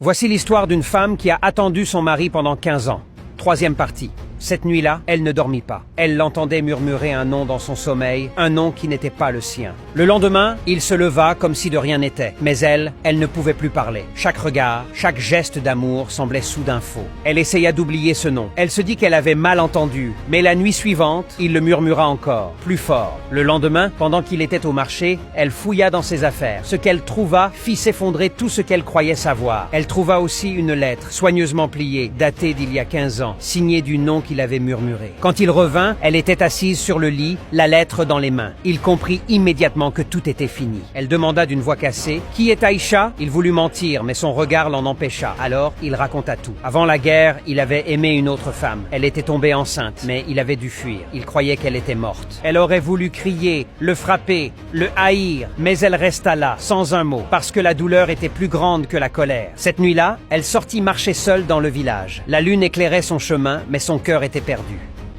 Voici l'histoire d'une femme qui a attendu son mari pendant 15 ans. Troisième partie. Cette nuit-là, elle ne dormit pas. Elle l'entendait murmurer un nom dans son sommeil, un nom qui n'était pas le sien. Le lendemain, il se leva comme si de rien n'était. Mais elle ne pouvait plus parler. Chaque regard, chaque geste d'amour semblait soudain faux. Elle essaya d'oublier ce nom. Elle se dit qu'elle avait mal entendu. Mais la nuit suivante, il le murmura encore, plus fort. Le lendemain, pendant qu'il était au marché, elle fouilla dans ses affaires. Ce qu'elle trouva fit s'effondrer tout ce qu'elle croyait savoir. Elle trouva aussi une lettre, soigneusement pliée, datée d'il y a 15 ans, signée du nom qu'il avait murmuré. Quand il revint, elle était assise sur le lit, la lettre dans les mains. Il comprit immédiatement que tout était fini. Elle demanda d'une voix cassée « Qui est Aïcha ?» Il voulut mentir, mais son regard l'en empêcha. Alors, il raconta tout. Avant la guerre, il avait aimé une autre femme. Elle était tombée enceinte, mais il avait dû fuir. Il croyait qu'elle était morte. Elle aurait voulu crier, le frapper, le haïr, mais elle resta là, sans un mot, parce que la douleur était plus grande que la colère. Cette nuit-là, elle sortit marcher seule dans le village. La lune éclairait son chemin, mais son cœur était perdu.